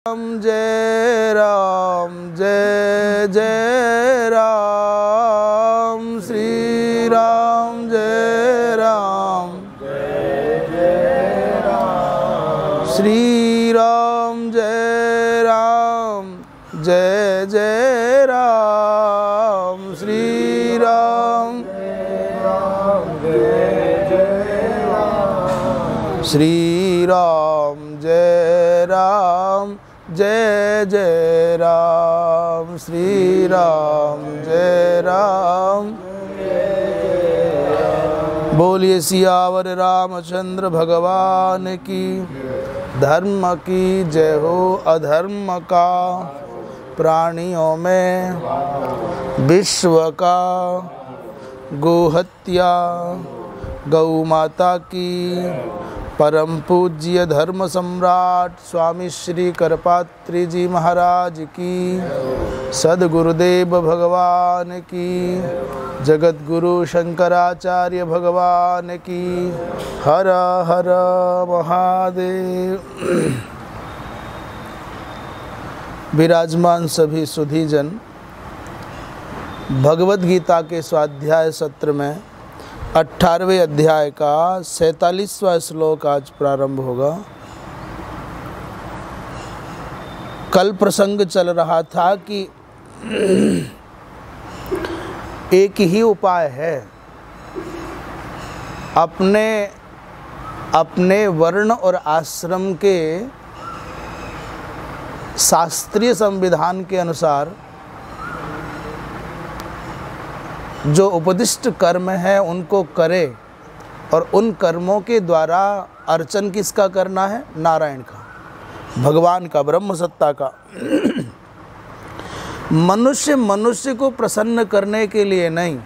जय राम जय जय राम श्री राम जय राम जय जय राम श्री राम जय राम जय जय राम श्री राम जय जय राम श्री राम जय राम जय जय राम श्री राम जय राम बोलिए सियावर रामचंद्र भगवान की। धर्म की जय हो। अधर्म का प्राणियों में विश्व का गोहत्या गौ माता की परम पूज्य धर्म सम्राट स्वामी श्री करपात्री जी महाराज की, सद्गुरुदेव भगवान की, जगत गुरु शंकराचार्य भगवान की। हर हर महादेव। विराजमान सभी सुधीजन, भगवद गीता के स्वाध्याय सत्र में 18वें अध्याय का 47वां श्लोक आज प्रारंभ होगा। कल प्रसंग चल रहा था कि एक ही उपाय है अपने वर्ण और आश्रम के शास्त्रीय संविधान के अनुसार जो उपदिष्ट कर्म है उनको करे, और उन कर्मों के द्वारा अर्चन किसका करना है? नारायण का, भगवान का, ब्रह्म सत्ता का। मनुष्य को प्रसन्न करने के लिए नहीं।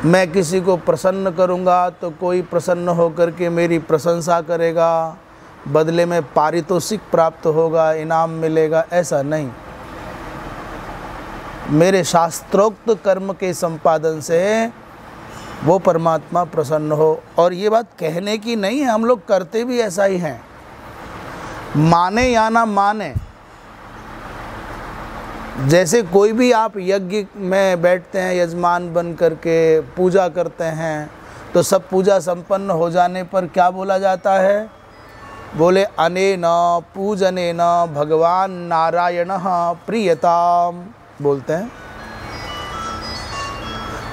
मैं किसी को प्रसन्न करूंगा तो कोई प्रसन्न होकर के मेरी प्रशंसा करेगा, बदले में पारितोषिक प्राप्त होगा, इनाम मिलेगा, ऐसा नहीं। मेरे शास्त्रोक्त कर्म के संपादन से वो परमात्मा प्रसन्न हो। और ये बात कहने की नहीं है, हम लोग करते भी ऐसा ही हैं, माने या ना माने। जैसे कोई भी आप यज्ञ में बैठते हैं, यजमान बन करके पूजा करते हैं, तो सब पूजा संपन्न हो जाने पर क्या बोला जाता है? बोले अनेन पूजनेन भगवान नारायणः प्रीयताम बोलते हैं।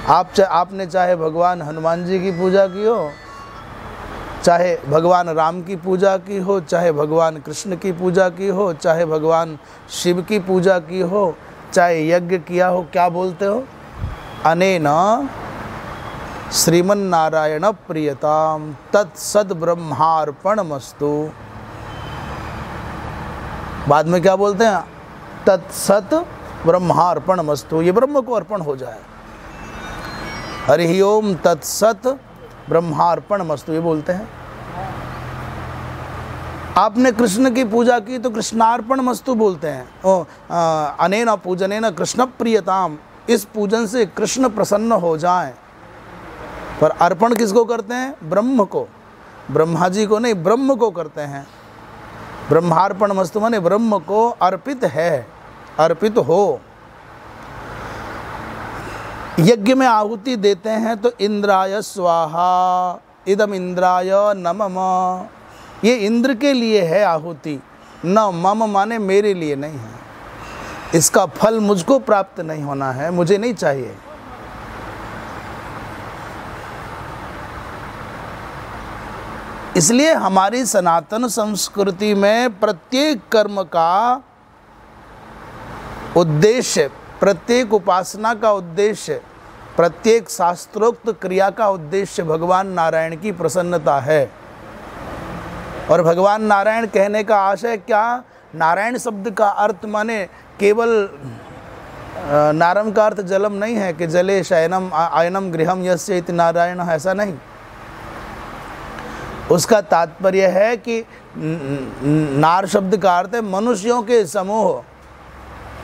आपने चाहे भगवान हनुमान जी की पूजा की हो, चाहे भगवान राम की पूजा की हो, चाहे भगवान कृष्ण की पूजा की हो, चाहे भगवान शिव की पूजा की हो, चाहे यज्ञ किया हो, क्या बोलते हो? अनेन श्रीमन्नारायण प्रियताम तत्सद ब्रह्मार्पणमस्तु। बाद में क्या बोलते हैं? तत्सत ब्रह्मार्पणमस्तु, ये ब्रह्म को अर्पण हो जाए। हरि ओम तत्सत ब्रह्मार्पणमस्तु, ये बोलते हैं। आपने कृष्ण की पूजा की तो कृष्णार्पणमस्तु बोलते हैं। अनेन पूजनेन कृष्ण प्रियताम, इस पूजन से कृष्ण प्रसन्न हो जाएं। पर अर्पण किसको करते हैं? ब्रह्म को। ब्रह्मा जी को नहीं, ब्रह्म को करते हैं। ब्रह्मार्पणमस्तु माने ब्रह्म को अर्पित है, अर्पित हो। यज्ञ में आहुति देते हैं तो इंद्राय स्वाहा इदम इंद्राय नमः, ये इंद्र के लिए है आहुति, न मम माने मेरे लिए नहीं है। इसका फल मुझको प्राप्त नहीं होना है, मुझे नहीं चाहिए। इसलिए हमारी सनातन संस्कृति में प्रत्येक कर्म का उद्देश्य, प्रत्येक उपासना का उद्देश्य, प्रत्येक शास्त्रोक्त क्रिया का उद्देश्य भगवान नारायण की प्रसन्नता है। और भगवान नारायण कहने का आशय क्या? नारायण शब्द का अर्थ माने केवल नारम का अर्थ जलम नहीं है कि जले शयनम आयनम गृहम यस्य इति नारायण, ऐसा नहीं। उसका तात्पर्य है कि नार शब्द का अर्थ है मनुष्यों के समूह,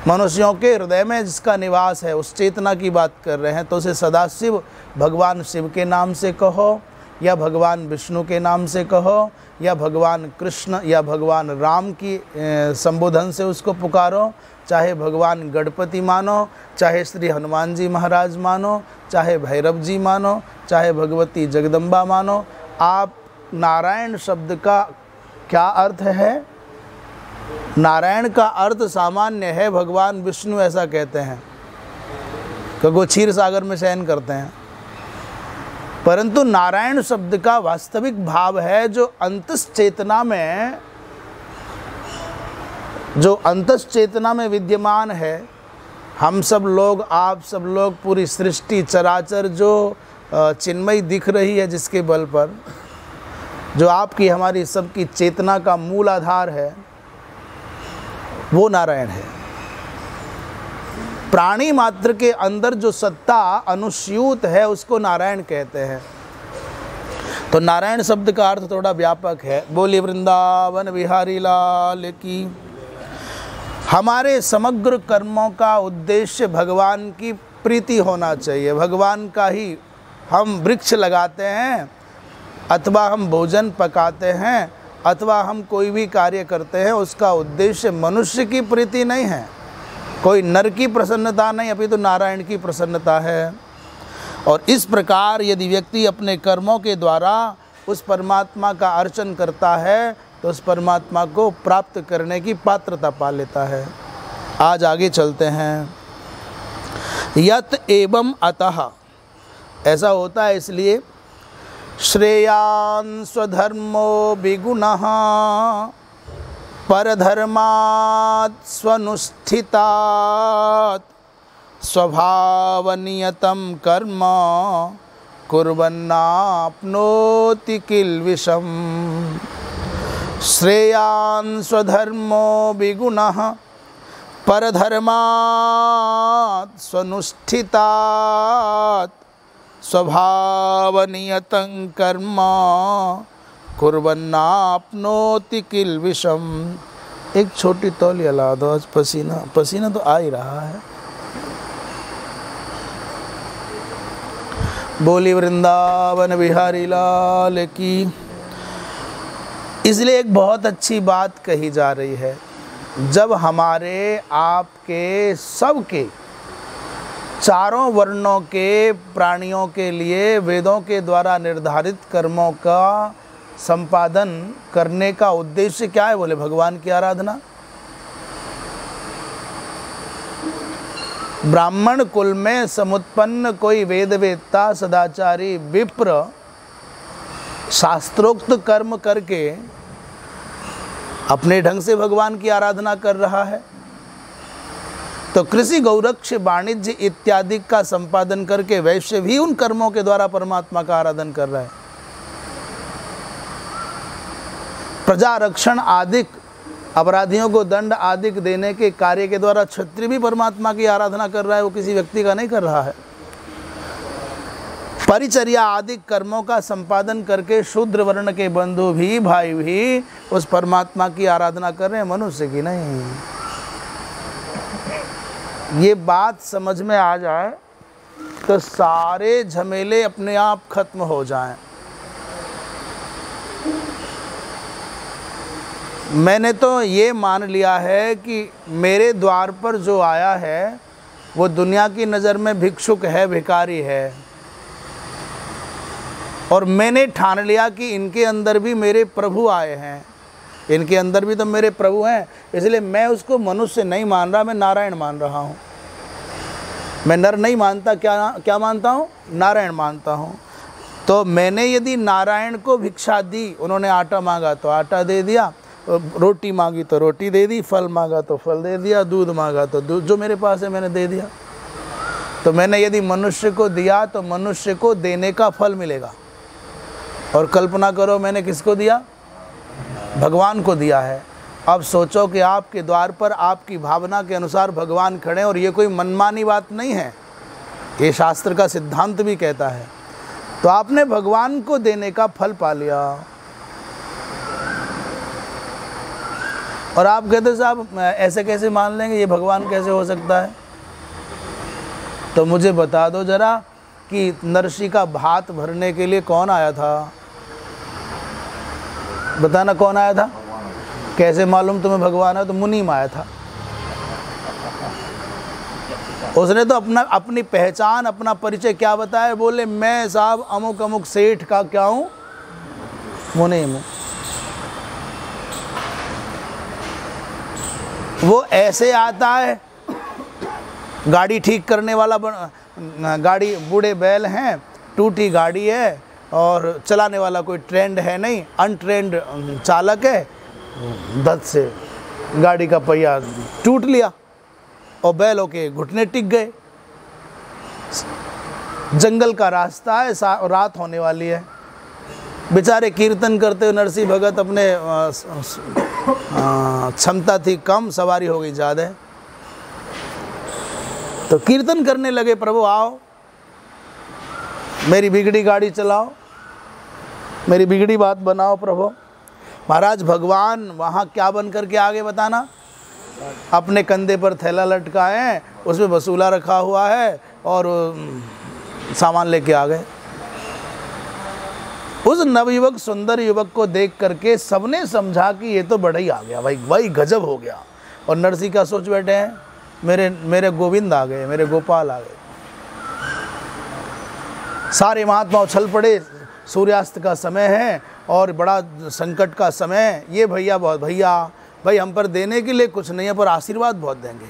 मनुष्यों के हृदय में जिसका निवास है, उस चेतना की बात कर रहे हैं। तो उसे सदाशिव भगवान शिव के नाम से कहो, या भगवान विष्णु के नाम से कहो, या भगवान कृष्ण या भगवान राम की संबोधन से उसको पुकारो, चाहे भगवान गणपति मानो, चाहे श्री हनुमान जी महाराज मानो, चाहे भैरव जी मानो, चाहे भगवती जगदम्बा मानो। आप नारायण शब्द का क्या अर्थ है? नारायण का अर्थ सामान्य है, भगवान विष्णु ऐसा कहते हैं कि वो क्षीर सागर में शयन करते हैं, परंतु नारायण शब्द का वास्तविक भाव है जो अंतस चेतना में विद्यमान है। हम सब लोग, आप सब लोग, पूरी सृष्टि चराचर जो चिन्मयी दिख रही है, जिसके बल पर जो आपकी हमारी सबकी चेतना का मूल आधार है, वो नारायण है। प्राणी मात्र के अंदर जो सत्ता अनुस्यूत है उसको नारायण कहते हैं। तो नारायण शब्द का अर्थ थोड़ा व्यापक है। बोलिए वृंदावन बिहारी लाल की। हमारे समग्र कर्मों का उद्देश्य भगवान की प्रीति होना चाहिए। भगवान का ही हम वृक्ष लगाते हैं, अथवा हम भोजन पकाते हैं, अथवा हम कोई भी कार्य करते हैं, उसका उद्देश्य मनुष्य की प्रीति नहीं है, कोई नर की प्रसन्नता नहीं, अभी तो नारायण की प्रसन्नता है। और इस प्रकार यदि व्यक्ति अपने कर्मों के द्वारा उस परमात्मा का अर्चन करता है तो उस परमात्मा को प्राप्त करने की पात्रता पा लेता है। आज आगे चलते हैं। यत एवं अतः, ऐसा होता है इसलिए, श्रेयान् स्वधर्मो विगुणः परधर्मात् स्वनुष्ठितात् स्वभावनियतं कर्म कुर्वन्नाप्नोति किल्बिषम्। श्रेयान् स्वधर्मो विगुणः परधर्मात् स्वनुष्ठितात् स्वभावनियतं कर्म कुर्वन्नाप्नोति किल्बिषम्। एक छोटी तौलिया ला दो, आज पसीना तो आ ही रहा है। बोली वृंदावन बिहारी लाल की। इसलिए एक बहुत अच्छी बात कही जा रही है, जब हमारे आपके सबके चारों वर्णों के प्राणियों के लिए वेदों के द्वारा निर्धारित कर्मों का संपादन करने का उद्देश्य क्या है? बोले भगवान की आराधना। ब्राह्मण कुल में समुत्पन्न कोई वेदवेत्ता सदाचारी विप्र शास्त्रोक्त कर्म करके अपने ढंग से भगवान की आराधना कर रहा है, तो कृषि गौरक्ष वाणिज्य इत्यादि का संपादन करके वैश्य भी उन कर्मों के द्वारा परमात्मा का आराधन कर रहा है। प्रजा रक्षण आदि अपराधियों को दंड आदि देने के कार्य के द्वारा क्षत्रिय भी परमात्मा की आराधना कर रहा है, वो किसी व्यक्ति का नहीं कर रहा है। परिचर्या आदि कर्मों का संपादन करके शूद्र वर्ण के बंधु भी, भाई भी उस परमात्मा की आराधना कर रहे हैं, मनुष्य की नहीं। ये बात समझ में आ जाए तो सारे झमेले अपने आप खत्म हो जाएं। मैंने तो ये मान लिया है कि मेरे द्वार पर जो आया है वो दुनिया की नज़र में भिक्षुक है, भिखारी है, और मैंने ठान लिया कि इनके अंदर भी मेरे प्रभु आए हैं, इनके अंदर भी तो मेरे प्रभु हैं। इसलिए मैं उसको मनुष्य नहीं मान रहा, मैं नारायण मान रहा हूँ। मैं नर नहीं मानता, क्या मानता हूँ? नारायण मानता हूँ। तो मैंने यदि नारायण को भिक्षा दी, उन्होंने आटा मांगा तो आटा दे दिया, रोटी मांगी तो रोटी दे दी, फल मांगा तो फल दे दिया, दूध मांगा तो दूध, जो मेरे पास है मैंने दे दिया। तो मैंने यदि मनुष्य को दिया तो मनुष्य को देने का फल मिलेगा। और कल्पना करो मैंने किसको दिया? भगवान को दिया है। अब सोचो कि आपके द्वार पर आपकी भावना के अनुसार भगवान खड़े, और ये कोई मनमानी बात नहीं है, ये शास्त्र का सिद्धांत भी कहता है। तो आपने भगवान को देने का फल पा लिया। और आप कहते साहब ऐसे कैसे मान लेंगे, ये भगवान कैसे हो सकता है? तो मुझे बता दो जरा, कि नरसी का भात भरने के लिए कौन आया था? बताना कौन आया था? कैसे मालूम तुम्हें भगवान है? तो मुनीम आया था। उसने तो अपनी पहचान, अपना परिचय क्या बताया? बोले मैं साहब अमुक अमुक सेठ का क्या हूँ, मुनीम हूँ। वो ऐसे आता है, गाड़ी ठीक करने वाला गाड़ी, बूढ़े बैल हैं, टूटी गाड़ी है और चलाने वाला कोई ट्रेंड है नहीं, अनट्रेंड चालक है, दर्द से गाड़ी का पहिया टूट लिया और बैलों के घुटने टिक गए। जंगल का रास्ता है, रात होने वाली है, बेचारे कीर्तन करते हुए नरसी भगत, अपने क्षमता थी कम, सवारी हो गई ज़्यादा, तो कीर्तन करने लगे, प्रभु आओ मेरी बिगड़ी गाड़ी चलाओ, मेरी बिगड़ी बात बनाओ प्रभु। महाराज भगवान वहाँ क्या बन करके आगे बताना? अपने कंधे पर थैला लटकाए हैं, उसमें वसूला रखा हुआ है और सामान लेके आ गए। उस नवयुवक सुंदर युवक को देख करके सबने समझा कि ये तो बड़ा ही आ गया भाई, वही गजब हो गया। और नरसी का सोच बैठे हैं, मेरे गोविंद आ गए, मेरे गोपाल आ गए। सारे महात्मा उछल पड़े, सूर्यास्त का समय है और बड़ा संकट का समय है। ये भैया बहुत, भैया भाई हम पर देने के लिए कुछ नहीं है, पर आशीर्वाद बहुत देंगे।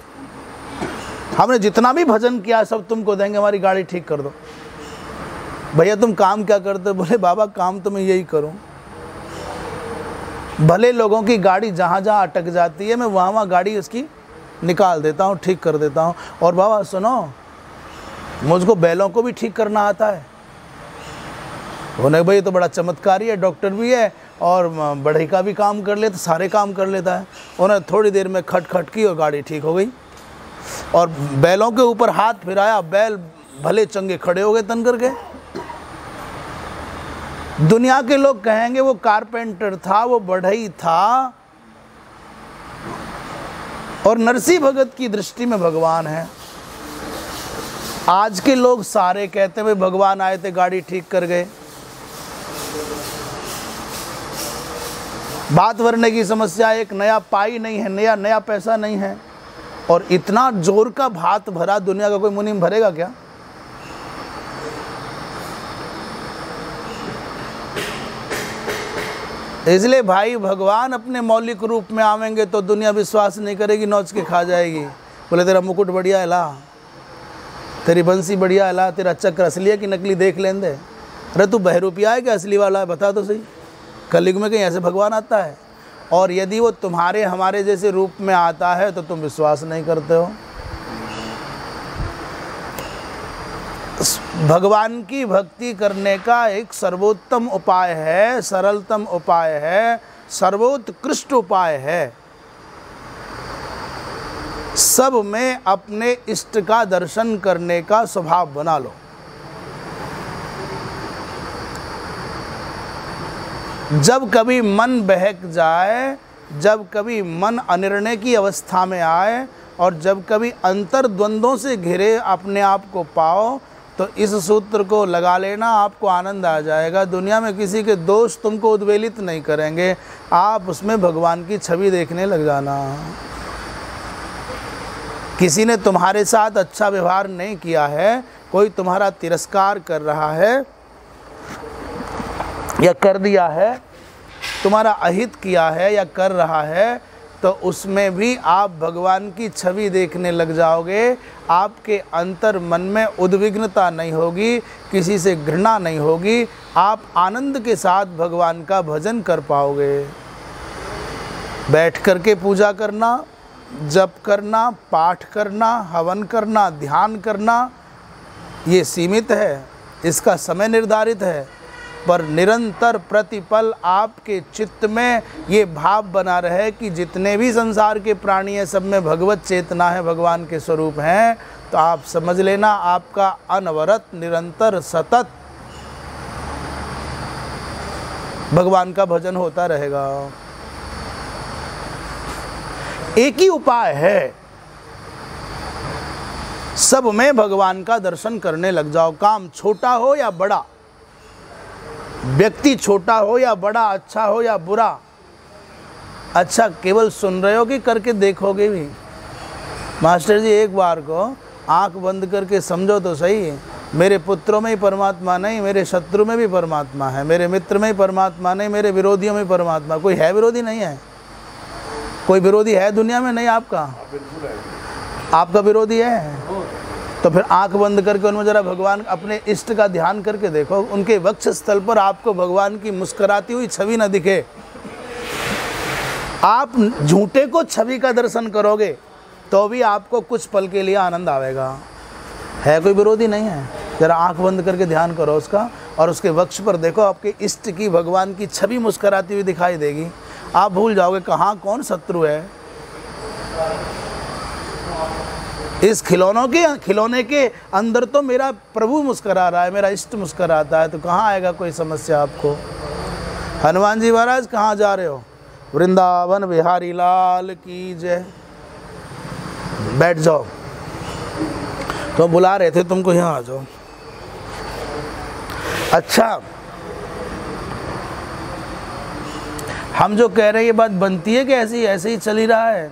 हमने जितना भी भजन किया सब तुमको देंगे, हमारी गाड़ी ठीक कर दो। भैया तुम काम क्या करते हो? बोले बाबा काम तो मैं यही करूं, भले लोगों की गाड़ी जहाँ जहाँ अटक जाती है मैं वहाँ वहाँ गाड़ी उसकी निकाल देता हूँ, ठीक कर देता हूँ। और बाबा सुनो, मुझको बैलों को भी ठीक करना आता है। बोले भाई तो बड़ा चमत्कारी है, डॉक्टर भी है और बढ़ई का भी काम कर लेता, सारे काम कर लेता है। उन्होंने थोड़ी देर में खट की और गाड़ी ठीक हो गई। और बैलों के ऊपर हाथ फिराया, बैल भले चंगे खड़े हो गए तन करके। दुनिया के लोग कहेंगे वो कारपेंटर था, वो बढ़ई था, और नरसी भगत की दृष्टि में भगवान है। आज के लोग सारे कहते हैं भगवान आए थे गाड़ी ठीक कर गए। बात भरने की समस्या, एक नया पाई नहीं है, नया पैसा नहीं है, और इतना जोर का भात भरा दुनिया का कोई मुनीम भरेगा क्या? इसलिए भाई भगवान अपने मौलिक रूप में आवेंगे तो दुनिया विश्वास नहीं करेगी, नोच के खा जाएगी। बोले तेरा मुकुट बढ़िया है ला, तेरी बंसी बढ़िया है ला, तेरा चक्र असली है कि नकली देख लें दे। अरे तू बहरूपिया है कि असली वाला है, बता तो सही। कलयुग में कहीं ऐसे भगवान आता है? और यदि वो तुम्हारे हमारे जैसे रूप में आता है तो तुम विश्वास नहीं करते हो। भगवान की भक्ति करने का एक सर्वोत्तम उपाय है, सरलतम उपाय है, सर्वोत्कृष्ट उपाय है। सब में अपने इष्ट का दर्शन करने का स्वभाव बना लो। जब कभी मन बहक जाए, जब कभी मन अनिर्णय की अवस्था में आए और जब कभी अंतर्द्वंद्वों से घिरे अपने आप को पाओ, तो इस सूत्र को लगा लेना, आपको आनंद आ जाएगा। दुनिया में किसी के दोष तुमको उद्वेलित नहीं करेंगे, आप उसमें भगवान की छवि देखने लग जाना। किसी ने तुम्हारे साथ अच्छा व्यवहार नहीं किया है, कोई तुम्हारा तिरस्कार कर रहा है या कर दिया है, तुम्हारा अहित किया है या कर रहा है, तो उसमें भी आप भगवान की छवि देखने लग जाओगे। आपके अंतर मन में उद्विग्नता नहीं होगी, किसी से घृणा नहीं होगी, आप आनंद के साथ भगवान का भजन कर पाओगे। बैठ करके पूजा करना, जप करना, पाठ करना, हवन करना, ध्यान करना, ये सीमित है, इसका समय निर्धारित है, पर निरंतर प्रतिपल आपके चित्त में ये भाव बना रहे कि जितने भी संसार के प्राणी हैं सब में भगवत चेतना है, भगवान के स्वरूप हैं, तो आप समझ लेना आपका अनवरत निरंतर सतत भगवान का भजन होता रहेगा। एक ही उपाय है, सब में भगवान का दर्शन करने लग जाओ। काम छोटा हो या बड़ा, व्यक्ति छोटा हो या बड़ा, अच्छा हो या बुरा, अच्छा केवल सुन रहे हो कि करके देखोगे भी? मास्टर जी एक बार को आंख बंद करके समझो तो सही, मेरे पुत्रों में ही परमात्मा नहीं, मेरे शत्रु में भी परमात्मा है, मेरे मित्र में ही परमात्मा नहीं, मेरे विरोधियों में परमात्मा। कोई है विरोधी? नहीं है। कोई विरोधी है दुनिया में? नहीं। आपका विरोधी है? तो फिर आंख बंद करके उनमें जरा भगवान अपने इष्ट का ध्यान करके देखो, उनके वक्ष स्थल पर आपको भगवान की मुस्कुराती हुई छवि न दिखे। आप झूठे को छवि का दर्शन करोगे तो भी आपको कुछ पल के लिए आनंद आएगा। है कोई विरोधी? नहीं है। जरा आंख बंद करके ध्यान करो उसका, और उसके वक्ष पर देखो, आपके इष्ट की भगवान की छवि मुस्कुराती हुई दिखाई देगी। आप भूल जाओगे कहाँ कौन शत्रु है। इस खिलौने के अंदर तो मेरा प्रभु मुस्कुरा रहा है, मेरा इष्ट मुस्कुराता है, तो कहाँ आएगा कोई समस्या आपको। हनुमान जी महाराज कहाँ जा रहे हो? वृंदावन बिहारी लाल की जय। बैठ जाओ, तो बुला रहे थे तुमको, यहाँ आ जाओ। अच्छा, हम जो कह रहे हैं ये बात बनती है कि ऐसे ही चल ही रहा है?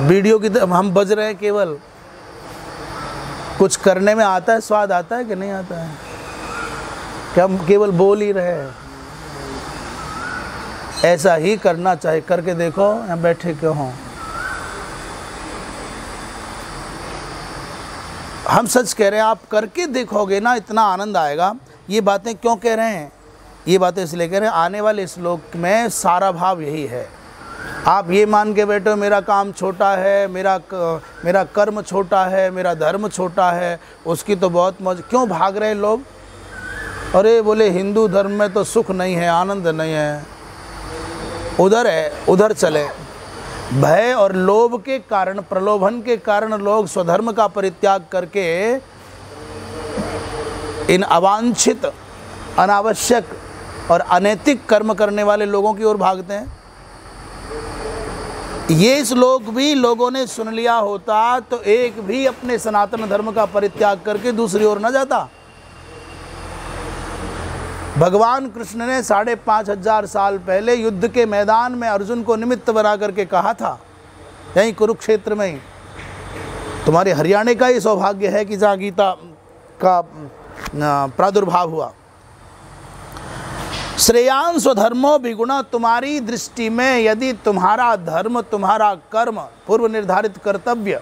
वीडियो की तरह हम बज रहे हैं, केवल कुछ करने में आता है, स्वाद आता है कि नहीं आता है? क्या हम केवल बोल ही रहे हैं? ऐसा ही करना चाहिए। करके देखो, यहाँ बैठे क्यों हों। हम सच कह रहे हैं, आप करके देखोगे ना, इतना आनंद आएगा। ये बातें क्यों कह रहे हैं? ये बातें इसलिए कह रहे हैं, आने वाले श्लोक में सारा भाव यही है। आप ये मान के बैठो मेरा काम छोटा है, मेरा कर्म छोटा है, मेरा धर्म छोटा है, उसकी तो बहुत मौज। क्यों भाग रहे हैं लोग? अरे बोले हिंदू धर्म में तो सुख नहीं है, आनंद नहीं है, उधर है, उधर चले। भय और लोभ के कारण, प्रलोभन के कारण लोग स्वधर्म का परित्याग करके इन अवांछित, अनावश्यक और अनैतिक कर्म करने वाले लोगों की ओर भागते हैं। ये श्लोक भी लोगों ने सुन लिया होता तो एक भी अपने सनातन धर्म का परित्याग करके दूसरी ओर न जाता। भगवान कृष्ण ने 5,500 साल पहले युद्ध के मैदान में अर्जुन को निमित्त बना करके कहा था, यहीं कुरुक्षेत्र में ही। तुम्हारे हरियाणा का ही सौभाग्य है कि जहाँ गीता का प्रादुर्भाव हुआ। श्रेयान स्वधर्मो विगुणा, तुम्हारी दृष्टि में यदि तुम्हारा धर्म, तुम्हारा कर्म, पूर्व निर्धारित कर्तव्य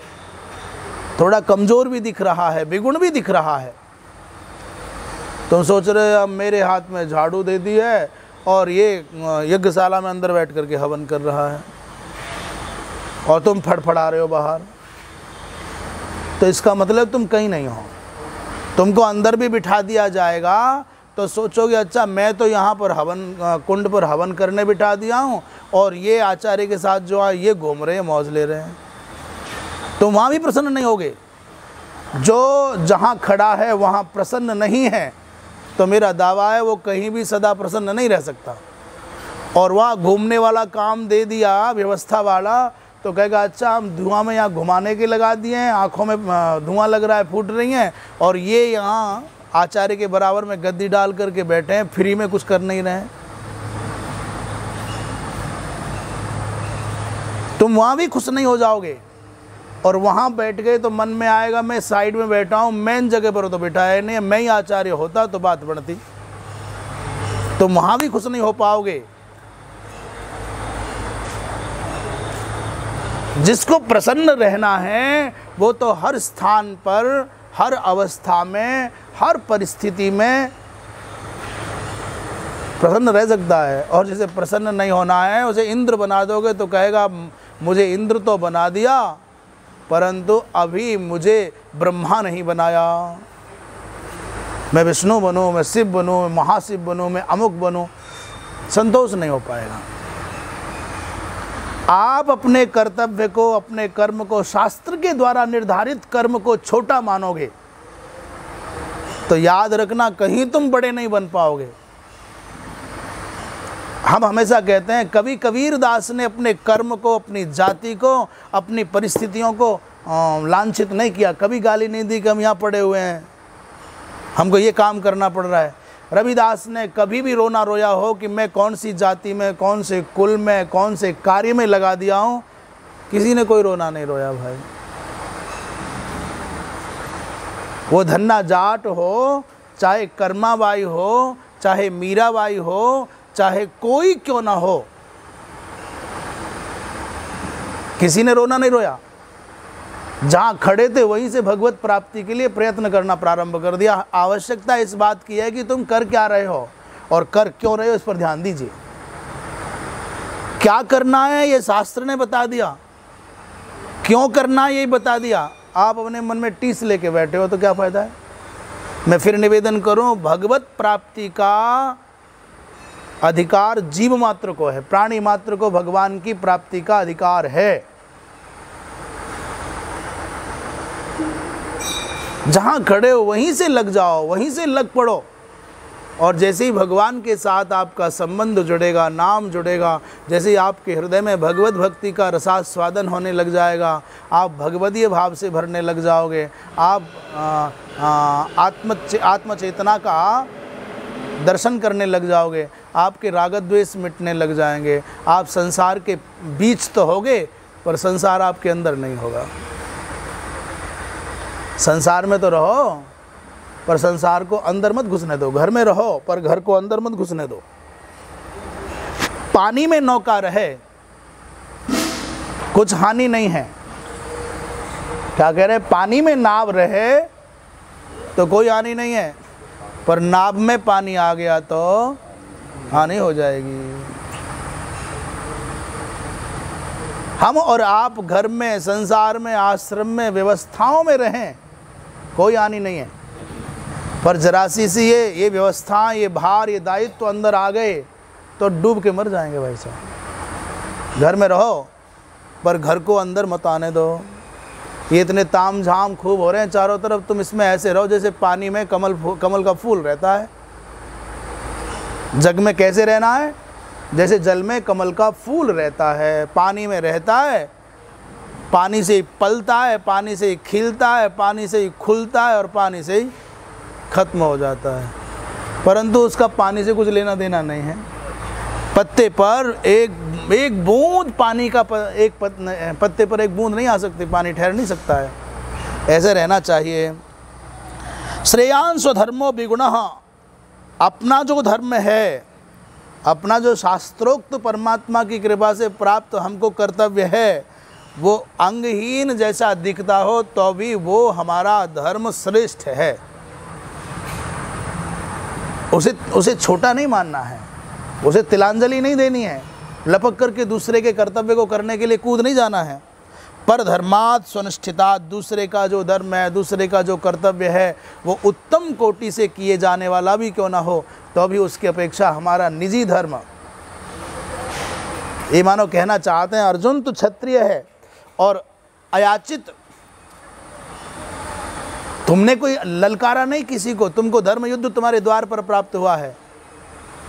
थोड़ा कमजोर भी दिख रहा है, विगुण भी दिख रहा है, तुम सोच रहे अब मेरे हाथ में झाड़ू दे दी है और ये यज्ञशाला में अंदर बैठ करके हवन कर रहा है और तुम फड़फड़ा रहे हो बाहर, तो इसका मतलब तुम कहीं नहीं हो। तुमको अंदर भी बिठा दिया जाएगा तो सोचोगे अच्छा मैं तो यहाँ पर हवन कुंड पर हवन करने बिठा दिया हूँ और ये आचार्य के साथ जो है ये घूम रहे हैं, मौज ले रहे हैं, तो वहाँ भी प्रसन्न नहीं होगे। जो जहाँ खड़ा है वहाँ प्रसन्न नहीं है तो मेरा दावा है वो कहीं भी सदा प्रसन्न नहीं रह सकता। और वहाँ घूमने वाला काम दे दिया व्यवस्था वाला तो कहेगा अच्छा हम धुआं में यहाँ घुमाने के लगा दिए हैं, आँखों में धुआं लग रहा है, फूट रही हैं, और ये यहाँ आचार्य के बराबर में गद्दी डाल करके बैठे हैं, फ्री में कुछ कर नहीं रहे हैं। तुम वहाँ भी खुश नहीं हो जाओगे और वहाँ बैठ गए तो मन में आएगा मैं साइड में बैठा हूँ, मेन जगह पर तो बैठा है नहीं, मैं ही आचार्य होता तो बात बढ़ती। तुम वहाँ भी खुश नहीं हो पाओगे। जिसको प्रसन्न रहना है वो तो हर स्थान पर, हर अवस्था में, हर परिस्थिति में प्रसन्न रह सकता है। और जिसे प्रसन्न नहीं होना है उसे इंद्र बना दोगे तो कहेगा मुझे इंद्र तो बना दिया परंतु अभी मुझे ब्रह्मा नहीं बनाया। मैं विष्णु बनूं, मैं शिव बनूं, मैं महाशिव बनूं, मैं अमुक बनूं, संतोष नहीं हो पाएगा। आप अपने कर्तव्य को, अपने कर्म को, शास्त्र के द्वारा निर्धारित कर्म को छोटा मानोगे तो याद रखना कहीं तुम बड़े नहीं बन पाओगे। हम हमेशा कहते हैं, कवि कबीर दास ने अपने कर्म को, अपनी जाति को, अपनी परिस्थितियों को लांछित नहीं किया, कभी गाली नहीं दी कि हम यहाँ पड़े हुए हैं, हमको ये काम करना पड़ रहा है। रविदास ने कभी भी रोना रोया हो कि मैं कौन सी जाति में, कौन से कुल में, कौन से कार्य में लगा दिया हूँ, किसी ने कोई रोना नहीं रोया भाई। वो धन्ना जाट हो, चाहे कर्माबाई हो, चाहे मीराबाई हो, चाहे कोई क्यों ना हो, किसी ने रोना नहीं रोया। जहां खड़े थे वहीं से भगवत प्राप्ति के लिए प्रयत्न करना प्रारंभ कर दिया। आवश्यकता इस बात की है कि तुम कर क्या रहे हो और कर क्यों रहे हो, इस पर ध्यान दीजिए। क्या करना है ये शास्त्र ने बता दिया, क्यों करना है ये बता दिया। आप अपने मन में टीस लेके बैठे हो तो क्या फायदा है। मैं फिर निवेदन करूं, भगवत प्राप्ति का अधिकार जीव मात्र को है, प्राणी मात्र को भगवान की प्राप्ति का अधिकार है। जहां खड़े हो वहीं से लग जाओ, वहीं से लग पड़ो। और जैसे ही भगवान के साथ आपका संबंध जुड़ेगा, नाम जुड़ेगा, जैसे ही आपके हृदय में भगवत भक्ति का रसास्वादन होने लग जाएगा, आप भगवदीय भाव से भरने लग जाओगे, आप आत्मचेतना का दर्शन करने लग जाओगे, आपके राग द्वेष मिटने लग जाएंगे। आप संसार के बीच तो होगे पर संसार आपके अंदर नहीं होगा। संसार में तो रहो पर संसार को अंदर मत घुसने दो, घर में रहो पर घर को अंदर मत घुसने दो। पानी में नौका रहे कुछ हानि नहीं है। क्या कह रहे हैं, पानी में नाव रहे तो कोई हानि नहीं है, पर नाव में पानी आ गया तो हानि हो जाएगी। हम और आप घर में, संसार में, आश्रम में, व्यवस्थाओं में रहें, कोई हानि नहीं है, पर जरा सी ये व्यवस्था, ये भार, ये दायित्व तो अंदर आ गए तो डूब के मर जाएंगे भाई साहब। घर में रहो पर घर को अंदर मत आने दो। ये इतने ताम झाम खूब हो रहे हैं चारों तरफ, तुम इसमें ऐसे रहो जैसे पानी में कमल का फूल रहता है। जग में कैसे रहना है, जैसे जल में कमल का फूल रहता है, पानी में रहता है, पानी से ही पलता है, पानी से ही खिलता है, पानी से ही खुलता है और पानी से ही खत्म हो जाता है, परंतु उसका पानी से कुछ लेना देना नहीं है। पत्ते पर एक बूंद पानी का पत्ते पर एक बूंद नहीं आ सकती, पानी ठहर नहीं सकता है। ऐसे रहना चाहिए। श्रेयान स्वधर्मो विगुणः, अपना जो धर्म है, अपना जो शास्त्रोक्त परमात्मा की कृपा से प्राप्त हमको कर्तव्य है, वो अंगहीन जैसा दिखता हो तो भी वो हमारा धर्म श्रेष्ठ है। उसे छोटा नहीं मानना है, उसे तिलांजलि नहीं देनी है, लपक करके दूसरे के कर्तव्य को करने के लिए कूद नहीं जाना है। पर धर्मात् स्वनिष्ठितात्, दूसरे का जो धर्म है, दूसरे का जो कर्तव्य है, वो उत्तम कोटि से किए जाने वाला भी क्यों ना हो तो भी उसकी अपेक्षा हमारा निजी धर्म, ये मानो कहना चाहते हैं अर्जुन तो क्षत्रिय है और अयाचित, तुमने कोई ललकारा नहीं किसी को, तुमको धर्म युद्ध तुम्हारे द्वार पर प्राप्त हुआ है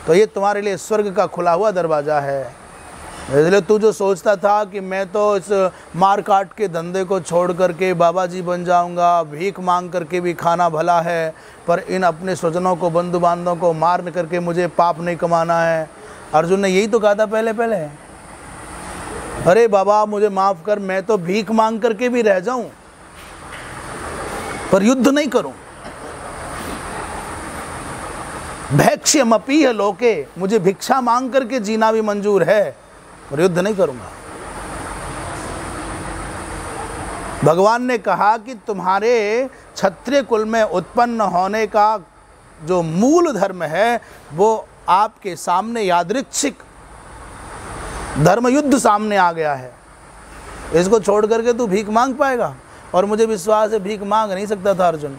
तो ये तुम्हारे लिए स्वर्ग का खुला हुआ दरवाज़ा है। इसलिए तू जो सोचता था कि मैं तो इस मार काट के धंधे को छोड़ करके बाबा जी बन जाऊंगा, भीख मांग करके भी खाना भला है, पर इन अपने स्वजनों को, बंधु बांधवों को मार करके मुझे पाप नहीं कमाना है। अर्जुन ने यही तो कहा था पहले, अरे बाबा मुझे माफ़ कर, मैं तो भीख मांग करके भी रह जाऊं पर युद्ध नहीं करूं। भैक्ष्यमपीह लोके, मुझे भिक्षा मांग करके जीना भी मंजूर है और युद्ध नहीं करूंगा। भगवान ने कहा कि तुम्हारे क्षत्रिय कुल में उत्पन्न होने का जो मूल धर्म है वो आपके सामने यादृच्छिक धर्म युद्ध सामने आ गया है। इसको छोड़ करके तू भीख मांग पाएगा? और मुझे विश्वास है भीख मांग नहीं सकता था अर्जुन।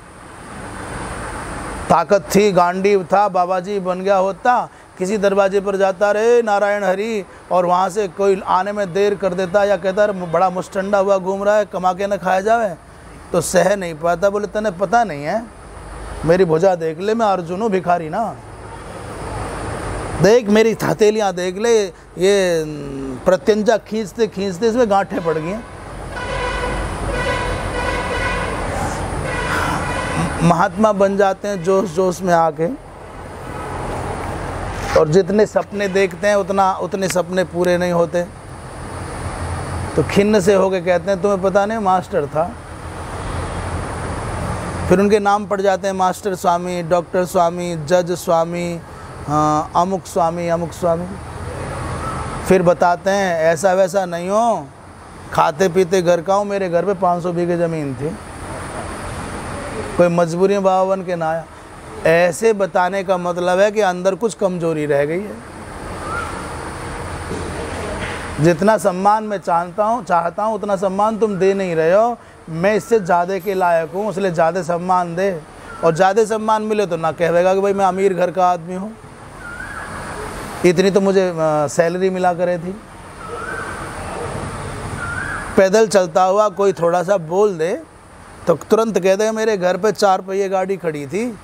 ताकत थी, गांडीव था, बाबा जी बन गया होता, किसी दरवाजे पर जाता रहे नारायण हरि और वहाँ से कोई आने में देर कर देता या कहता बड़ा मुस्टंडा हुआ घूम रहा है, कमा के न खाया जावे, तो सह नहीं पाता। बोले तने पता नहीं है, मेरी भुजा देख ले, मैं अर्जुन हूँ भिखारी ना। देख मेरी हथेलियाँ देख ले, ये प्रत्यंचा खींचते खींचते इसमें गांठें पड़ गई हैं। महात्मा बन जाते हैं जोश जोश में आके, और जितने सपने देखते हैं उतने सपने पूरे नहीं होते। तो खिन्न से होके कहते हैं तुम्हें पता नहीं मास्टर था। फिर उनके नाम पड़ जाते हैं मास्टर स्वामी, डॉक्टर स्वामी, जज स्वामी, अमुक स्वामी, अमुक स्वामी। फिर बताते हैं ऐसा वैसा नहीं हो, खाते पीते घर का हूँ, मेरे घर पे 500 बीघे ज़मीन थी, कोई मजबूरी में बाबा बन के ना आया। ऐसे बताने का मतलब है कि अंदर कुछ कमजोरी रह गई है। जितना सम्मान मैं चाहता हूँ उतना सम्मान तुम दे नहीं रहे हो। मैं इससे ज़्यादा के लायक हूँ, इसलिए ज़्यादा सम्मान दे। और ज़्यादा सम्मान मिले तो ना कहेगा कि भाई मैं अमीर घर का आदमी हूँ, इतनी तो मुझे सैलरी मिला करे थी। पैदल चलता हुआ कोई थोड़ा सा बोल दे तो तुरंत कह दे मेरे घर पे 4 पहिए गाड़ी खड़ी थी,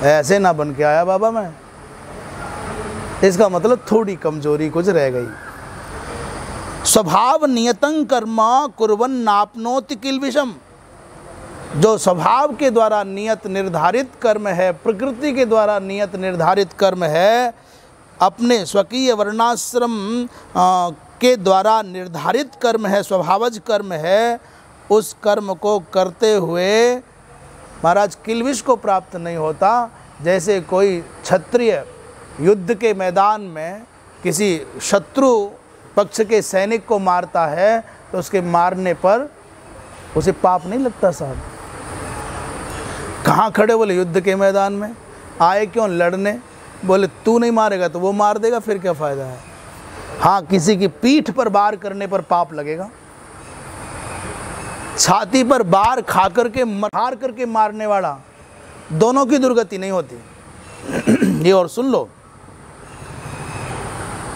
ऐसे ना बन के आया बाबा मैं। इसका मतलब थोड़ी कमजोरी कुछ रह गई। स्वभाव नियतं कर्म कुर्वन् नाप्नोति किल्बिषम्। जो स्वभाव के द्वारा नियत निर्धारित कर्म है, प्रकृति के द्वारा नियत निर्धारित कर्म है, अपने स्वकीय वर्णाश्रम के द्वारा निर्धारित कर्म है, स्वभावज कर्म है, उस कर्म को करते हुए महाराज किल्बिष को प्राप्त नहीं होता। जैसे कोई क्षत्रिय युद्ध के मैदान में किसी शत्रु पक्ष के सैनिक को मारता है तो उसके मारने पर उसे पाप नहीं लगता साहब। कहाँ खड़े? बोले युद्ध के मैदान में। आए क्यों? लड़ने। बोले तू नहीं मारेगा तो वो मार देगा, फिर क्या फ़ायदा है। हाँ, किसी की पीठ पर वार करने पर पाप लगेगा, छाती पर बार खा करके हार करके मारने वाला, दोनों की दुर्गति नहीं होती। ये और सुन लो,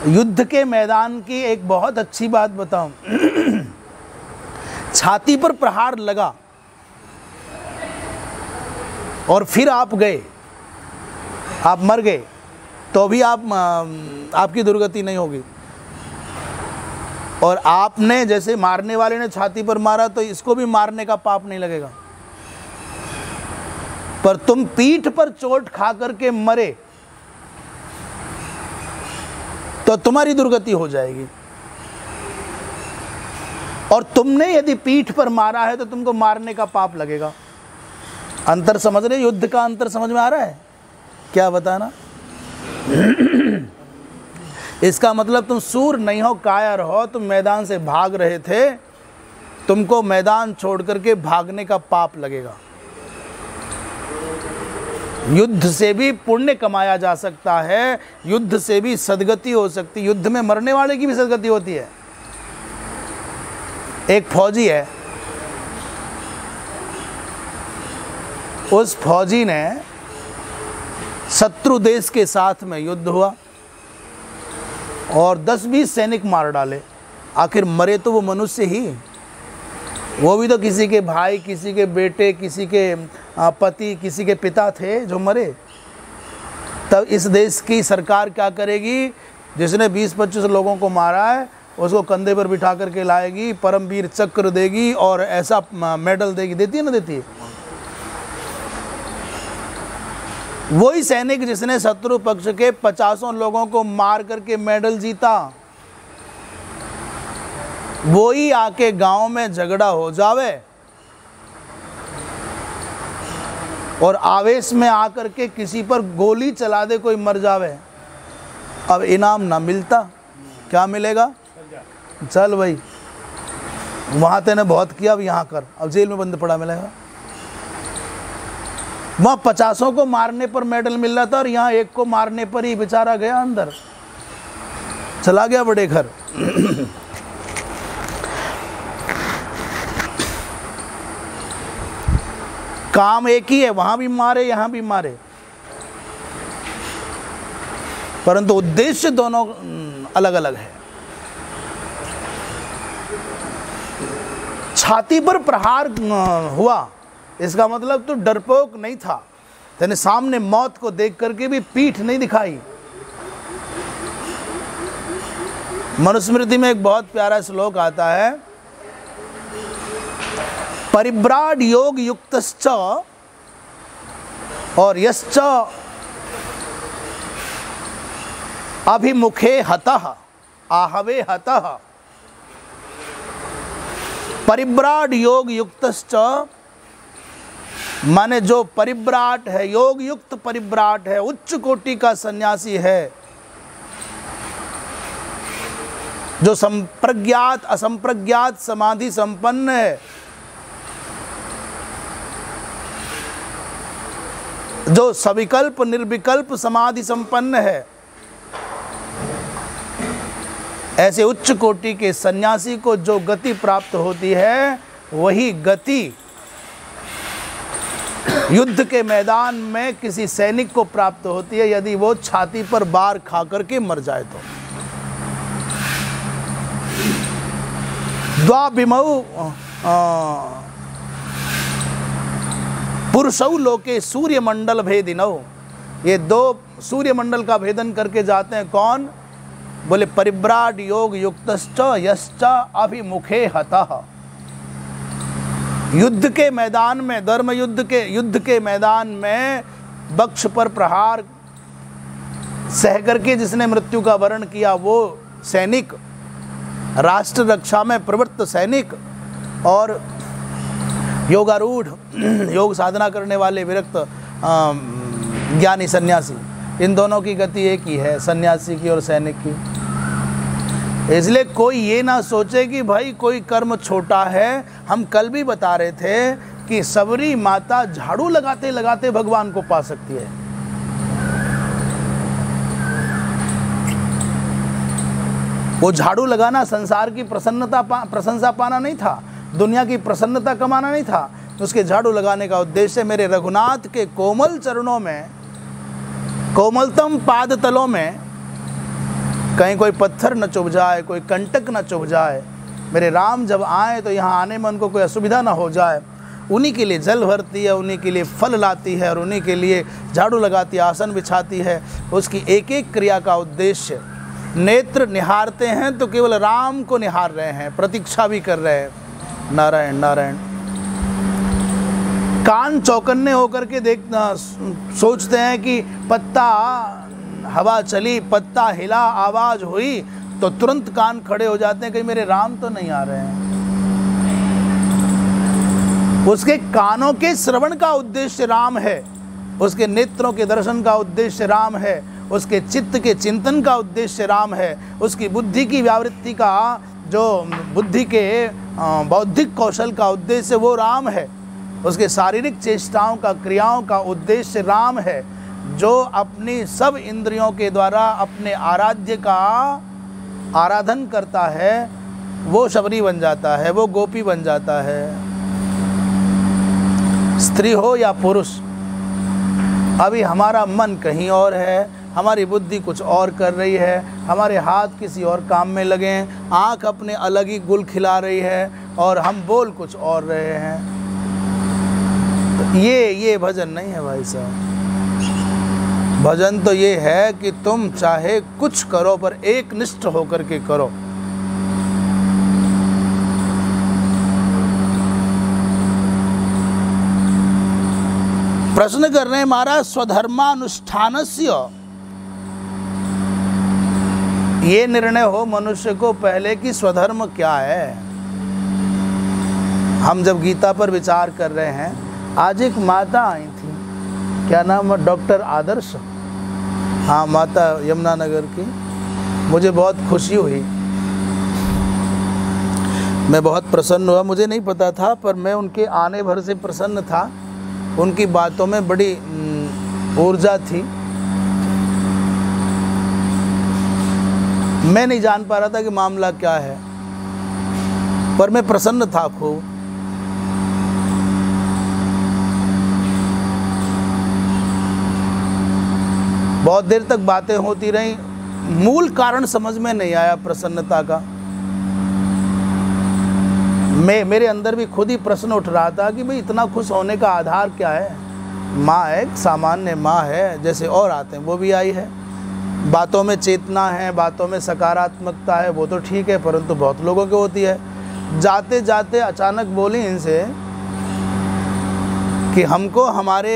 युद्ध के मैदान की एक बहुत अच्छी बात बताऊं। छाती पर प्रहार लगा और फिर आप गए, आप मर गए, तो भी आपकी दुर्गति नहीं होगी। और आपने जैसे मारने वाले ने छाती पर मारा तो इसको भी मारने का पाप नहीं लगेगा। पर तुम पीठ पर चोट खा करके मरे तो तुम्हारी दुर्गति हो जाएगी। और तुमने यदि पीठ पर मारा है तो तुमको मारने का पाप लगेगा। अंतर समझ रहे? युद्ध का अंतर समझ में आ रहा है? क्या बताना? इसका मतलब तुम सूर नहीं हो, कायर हो, तुम मैदान से भाग रहे थे, तुमको मैदान छोड़ करके भागने का पाप लगेगा। युद्ध से भी पुण्य कमाया जा सकता है, युद्ध से भी सदगति हो सकती है। युद्ध में मरने वाले की भी सदगति होती है। एक फौजी है, उस फौजी ने शत्रु देश के साथ में युद्ध हुआ और 10-20 सैनिक मार डाले। आखिर मरे तो वो मनुष्य ही, वो भी तो किसी के भाई, किसी के बेटे, किसी के पति, किसी के पिता थे जो मरे। तब इस देश की सरकार क्या करेगी? जिसने 20-25 लोगों को मारा है उसको कंधे पर बिठा करके लाएगी, परमवीर चक्र देगी और ऐसा मेडल देगी। देती है ना? देती है। वही सैनिक जिसने शत्रु पक्ष के 50 लोगों को मार करके मेडल जीता, वही आके गांव में झगड़ा हो जावे और आवेश में आकर के किसी पर गोली चला दे, कोई मर जावे, अब इनाम ना मिलता, क्या मिलेगा? चल भाई, वहां तेने बहुत किया, अब यहाँ कर, अब जेल में बंद पड़ा मिलेगा। वहाँ 50 को मारने पर मेडल मिल रहा था और यहाँ एक को मारने पर ही बेचारा गया अंदर, चला गया बड़े घर। काम एक ही है, वहां भी मारे यहां भी मारे, परंतु उद्देश्य दोनों अलग अलग है। छाती पर प्रहार हुआ, इसका मतलब तो डरपोक नहीं था, तेने सामने मौत को देख करके भी पीठ नहीं दिखाई, मनुस्मृति में एक बहुत प्यारा श्लोक आता है, परिव्राड योग युक्तश्च और यश्च अभिमुखे हतः आहवे हतः। परिव्राड योग युक्तश्च माने जो परिव्राट है, योग युक्त परिव्राट है, उच्च कोटि का सन्यासी है, जो संप्रज्ञात असंप्रज्ञात समाधि संपन्न है, जो सविकल्प निर्विकल्प समाधि संपन्न है, ऐसे उच्च कोटि के सन्यासी को जो गति प्राप्त होती है वही गति युद्ध के मैदान में किसी सैनिक को प्राप्त होती है यदि वो छाती पर बार खा करके मर जाए तो। द्वाभिमौ पुरुषौ लोके सूर्यमंडल भेदिनौ, ये दो सूर्यमंडल का भेदन करके जाते हैं। कौन? बोले परिव्राट योग युक्तश्च यश्च अभिमुखे हतः। युद्ध के मैदान में, धर्म युद्ध के मैदान में वक्ष पर प्रहार सह करके जिसने मृत्यु का वरण किया वो सैनिक, राष्ट्र रक्षा में प्रवृत्त सैनिक, और योगारूढ़ योग साधना करने वाले विरक्त ज्ञानी सन्यासी, इन दोनों की गति एक ही है, सन्यासी की और सैनिक की। इसलिए कोई ये ना सोचे कि भाई कोई कर्म छोटा है। हम कल भी बता रहे थे कि सबरी माता झाड़ू लगाते लगाते भगवान को पा सकती है। वो झाड़ू लगाना संसार की प्रशंसा पाना नहीं था, दुनिया की प्रसन्नता कमाना नहीं था। उसके झाड़ू लगाने का उद्देश्य मेरे रघुनाथ के कोमल चरणों में, कोमलतम पाद तलों में कहीं कोई पत्थर न चुभ जाए, कोई कंटक न चुभ जाए। मेरे राम जब आए तो यहाँ आने में उनको कोई असुविधा ना हो जाए। उन्हीं के लिए जल भरती है, उन्हीं के लिए फल लाती है और उन्हीं के लिए झाड़ू लगाती है, आसन बिछाती है। उसकी एक एक क्रिया का उद्देश्य, नेत्र निहारते हैं तो केवल राम को निहार रहे हैं, प्रतीक्षा भी कर रहे हैं, नारायण नारायण। कान चौकन्ने होकर के देखना, सोचते हैं कि पत्ता हवा चली, पत्ता हिला, आवाज हुई तो तुरंत कान खड़े हो जाते हैं, कहीं मेरे राम तो नहीं आ रहे हैं। उसके कानों के श्रवण का उद्देश्य राम है, उसके नेत्रों के दर्शन का उद्देश्य राम है, उसके चित्त के चिंतन का उद्देश्य राम है, उसकी बुद्धि की व्यावृत्ति का, जो बुद्धि के बौद्धिक कौशल का उद्देश्य वो राम है, उसके शारीरिक चेष्टाओं का, क्रियाओं का उद्देश्य राम है। जो अपनी सब इंद्रियों के द्वारा अपने आराध्य का आराधन करता है वो शबरी बन जाता है, वो गोपी बन जाता है। स्त्री हो या पुरुष, अभी हमारा मन कहीं और है, हमारी बुद्धि कुछ और कर रही है, हमारे हाथ किसी और काम में लगे हैं, आँख अपने अलग ही गुल खिला रही है और हम बोल कुछ और रहे हैं। तो ये भजन नहीं है भाई साहब। भजन तो ये है कि तुम चाहे कुछ करो पर एक निष्ठ होकर के करो। प्रश्न कर रहे हैं महाराज, स्वधर्मानुष्ठानस्य, ये निर्णय हो मनुष्य को पहले कि स्वधर्म क्या है। हम जब गीता पर विचार कर रहे हैं, आज एक माता आई थी, क्या नाम है, डॉक्टर आदर्श, हाँ माता यमुनानगर की। मुझे बहुत खुशी हुई, मैं बहुत प्रसन्न हुआ। मुझे नहीं पता था पर मैं उनके आने भर से प्रसन्न था। उनकी बातों में बड़ी ऊर्जा थी। मैं नहीं जान पा रहा था कि मामला क्या है, पर मैं प्रसन्न था खूब। बहुत देर तक बातें होती रहीं, मूल कारण समझ में नहीं आया प्रसन्नता का। मेरे अंदर भी खुद ही प्रश्न उठ रहा था कि भाई इतना खुश होने का आधार क्या है। माँ एक सामान्य माँ है, जैसे और आते हैं वो भी आई है, बातों में चेतना है, बातों में सकारात्मकता है, वो तो ठीक है, परंतु बहुत लोगों की होती है। जाते जाते अचानक बोली इनसे कि हमको हमारे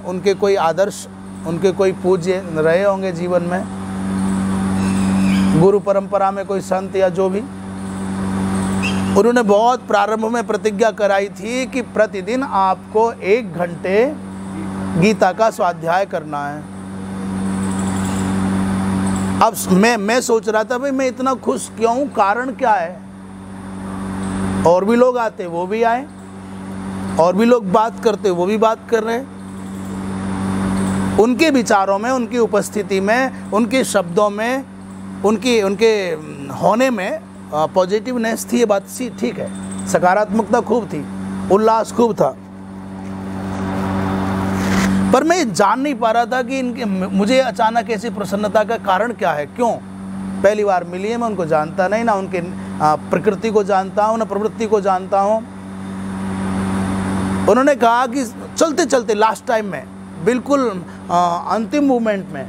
उनके कोई आदर्श, उनके कोई पूज्य रहे होंगे जीवन में, गुरु परंपरा में कोई संत या जो भी, उन्होंने बहुत प्रारंभ में प्रतिज्ञा कराई थी कि प्रतिदिन आपको 1 घंटे गीता का स्वाध्याय करना है। अब मैं सोच रहा था भाई मैं इतना खुश क्यों हूं, कारण क्या है। और भी लोग आते वो भी आए, और भी लोग बात करते वो भी बात कर रहे हैं। उनके विचारों में, उनकी उपस्थिति में, उनके शब्दों में, उनके होने में पॉजिटिवनेस थी। ये बात सी ठीक है, सकारात्मकता खूब थी, उल्लास खूब था, पर मैं जान नहीं पा रहा था कि इनके मुझे अचानक ऐसी प्रसन्नता का कारण क्या है, क्यों। पहली बार मिली है, मैं उनको जानता नहीं, ना उनके प्रकृति को जानता हूँ, ना प्रवृत्ति को जानता हूँ। उन्होंने कहा कि चलते चलते लास्ट टाइम में, बिल्कुल अंतिम मोमेंट में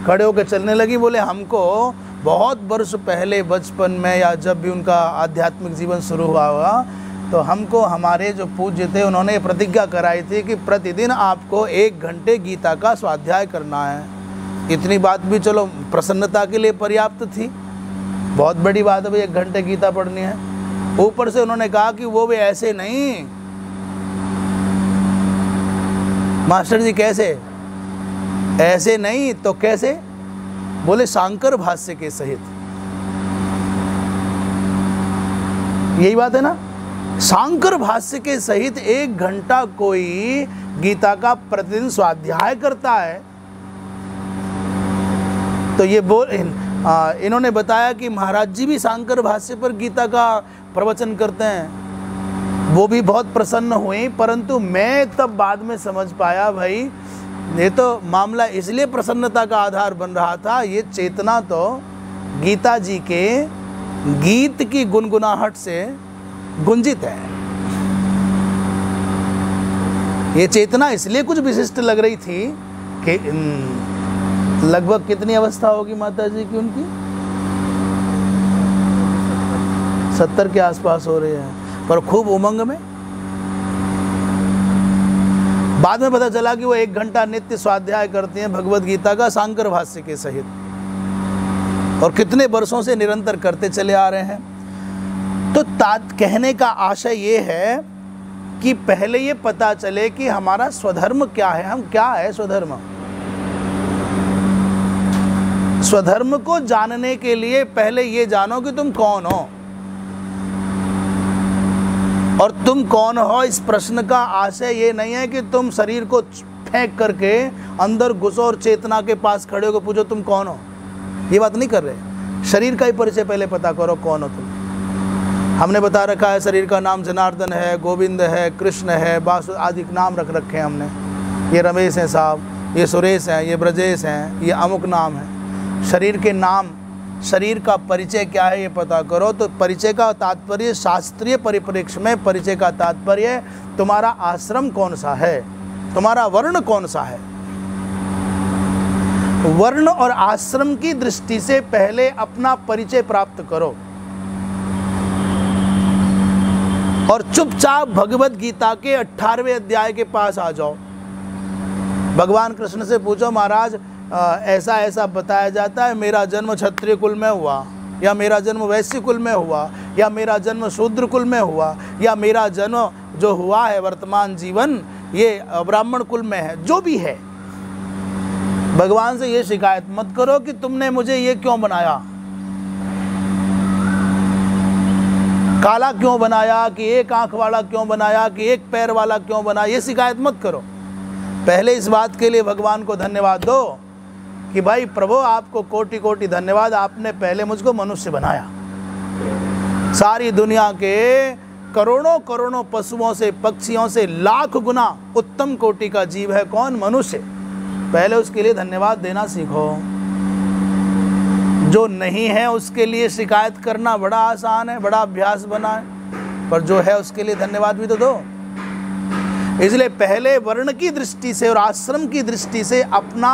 खड़े होकर चलने लगी। बोले हमको बहुत वर्ष पहले बचपन में या जब भी उनका आध्यात्मिक जीवन शुरू हुआ होगा, तो हमको हमारे जो पूज्य थे उन्होंने प्रतिज्ञा कराई थी कि प्रतिदिन आपको 1 घंटे गीता का स्वाध्याय करना है। इतनी बात भी चलो प्रसन्नता के लिए पर्याप्त थी, बहुत बड़ी बात है भाई 1 घंटे गीता पढ़नी है। ऊपर से उन्होंने कहा कि वो भी ऐसे नहीं। मास्टर जी कैसे? ऐसे नहीं तो कैसे? बोले शांकर भाष्य के सहित। यही बात है ना, शांकर भाष्य के सहित 1 घंटा कोई गीता का प्रतिदिन स्वाध्याय करता है। तो ये इन्होंने बताया कि महाराज जी भी शांकर भाष्य पर गीता का प्रवचन करते हैं, वो भी बहुत प्रसन्न हुए। परंतु मैं तब बाद में समझ पाया भाई ये तो मामला इसलिए प्रसन्नता का आधार बन रहा था, ये चेतना तो गीता जी के गीत की गुनगुनाहट से गुंजित है। ये चेतना इसलिए कुछ विशिष्ट लग रही थी कि लगभग कितनी अवस्था होगी माता जी की उनकी? 70 के आसपास हो रही है, पर खूब उमंग में। बाद में पता चला कि वो 1 घंटा नित्य स्वाध्याय करती हैं भगवत गीता का शांकर भाष्य के सहित, और कितने वर्षों से निरंतर करते चले आ रहे हैं। तो कहने का आशय ये है कि पहले ये पता चले कि हमारा स्वधर्म क्या है, हम क्या है स्वधर्म। स्वधर्म को जानने के लिए पहले ये जानो कि तुम कौन हो, और तुम कौन हो इस प्रश्न का आशय ये नहीं है कि तुम शरीर को फेंक करके अंदर घुसो और चेतना के पास खड़े होकर पूछो तुम कौन हो। ये बात नहीं कर रहे। शरीर का ही परिचय पहले पता करो, कौन हो तुम। हमने बता रखा है शरीर का नाम जनार्दन है, गोविंद है, कृष्ण है, वासु आदि नाम रख रखे हैं हमने। ये रमेश हैं साहब, ये सुरेश हैं, ये ब्रजेश हैं, ये अमुक नाम है। शरीर के नाम, शरीर का परिचय क्या है ये पता करो। तो परिचय का तात्पर्य शास्त्रीय परिप्रेक्ष्य में परिचय का तात्पर्य तुम्हारा आश्रम कौन सा है, तुम्हारा वर्ण कौन सा है। वर्ण और आश्रम की दृष्टि से पहले अपना परिचय प्राप्त करो, और चुपचाप भगवत गीता के 18वें अध्याय के पास आ जाओ। भगवान कृष्ण से पूछो महाराज ऐसा ऐसा बताया जाता है, मेरा जन्म क्षत्रिय कुल में हुआ, या मेरा जन्म वैश्य कुल में हुआ, या मेरा जन्म शूद्र कुल में हुआ, या मेरा जन्म जो हुआ है वर्तमान जीवन ये ब्राह्मण कुल में है। जो भी है भगवान से ये शिकायत मत करो कि तुमने मुझे ये क्यों बनाया, काला क्यों बनाया, कि एक आंख वाला क्यों बनाया, कि एक पैर वाला क्यों बनाया। ये शिकायत मत करो। पहले इस बात के लिए भगवान को धन्यवाद दो कि भाई प्रभु आपको कोटि कोटि धन्यवाद, आपने पहले मुझको मनुष्य बनाया। सारी दुनिया के करोड़ों करोड़ों पशुओं से, पक्षियों से लाख गुना उत्तम कोटि का जीव है कौन? मनुष्य। पहले उसके लिए धन्यवाद देना सीखो। जो नहीं है उसके लिए शिकायत करना बड़ा आसान है, बड़ा अभ्यास बना है, पर जो है उसके लिए धन्यवाद भी तो दो। इसलिए पहले वर्ण की दृष्टि से और आश्रम की दृष्टि से अपना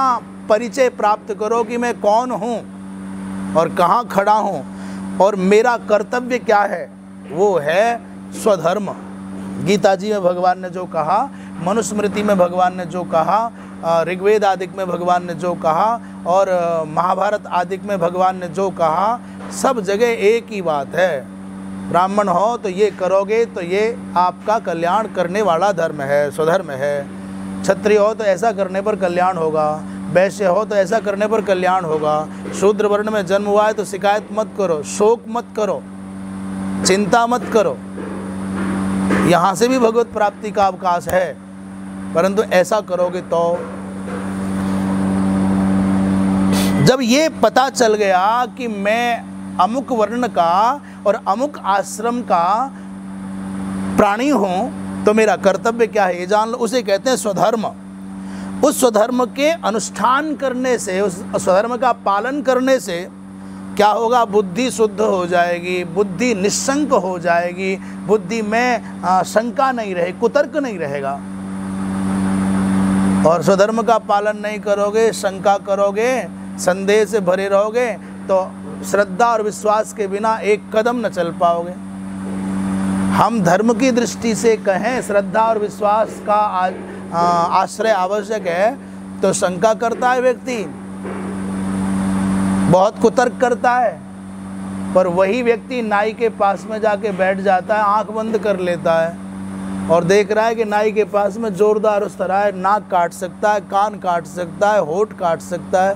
परिचय प्राप्त करो कि मैं कौन हूँ और कहाँ खड़ा हूँ और मेरा कर्तव्य क्या है। वो है स्वधर्म। गीता जी में भगवान ने जो कहा, मनुस्मृति में भगवान ने जो कहा, ऋग्वेद आदि में भगवान ने जो कहा और महाभारत आदि में भगवान ने जो कहा, सब जगह एक ही बात है। ब्राह्मण हो तो ये करोगे तो ये आपका कल्याण करने वाला धर्म है, स्वधर्म है। क्षत्रिय हो तो ऐसा करने पर कल्याण होगा, वैश्य हो तो ऐसा करने पर कल्याण होगा। शूद्र वर्ण में जन्म हुआ है तो शिकायत मत करो, शोक मत करो, चिंता मत करो। यहाँ से भी भगवत प्राप्ति का अवकाश है, परंतु ऐसा करोगे तो। जब ये पता चल गया कि मैं अमुक वर्ण का और अमुक आश्रम का प्राणी हूँ, तो मेरा कर्तव्य क्या है ये जान लो। उसे कहते हैं स्वधर्म। उस स्वधर्म के अनुष्ठान करने से, उस स्वधर्म का पालन करने से क्या होगा? बुद्धि शुद्ध हो जाएगी, बुद्धि निश्शंक हो जाएगी, बुद्धि में शंका नहीं रहे, कुतर्क नहीं रहेगा। और स्वधर्म का पालन नहीं करोगे, शंका करोगे, संदेह से भरे रहोगे, तो श्रद्धा और विश्वास के बिना एक कदम न चल पाओगे। हम धर्म की दृष्टि से कहें श्रद्धा और विश्वास का आश्रय आवश्यक है, तो शंका करता है व्यक्ति, बहुत कुतर्क करता है। पर वही व्यक्ति नाई के पास में जाके बैठ जाता है, आंख बंद कर लेता है और देख रहा है कि नाई के पास में जोरदार उस तरह है, नाक काट सकता है, कान काट सकता है, होठ काट सकता है,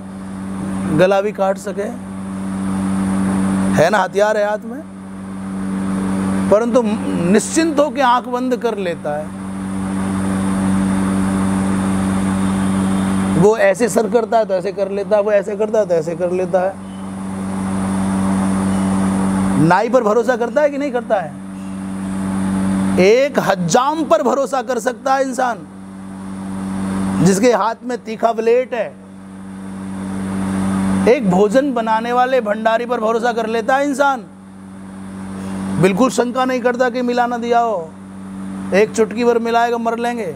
गला भी काट सके, है ना, हथियार है हाथ में, परंतु निश्चिंत होकर आंख बंद कर लेता है। वो ऐसे सर करता है तो ऐसे कर लेता है, वो ऐसे करता है तो ऐसे कर लेता है। नाई पर भरोसा करता है कि नहीं करता है? एक हज्जाम पर भरोसा कर सकता है इंसान, जिसके हाथ में तीखा ब्लेड है। एक भोजन बनाने वाले भंडारी पर भरोसा कर लेता है इंसान, बिल्कुल शंका नहीं करता कि मिला ना दिया हो, एक चुटकी भर मिलाएगा मर लेंगे।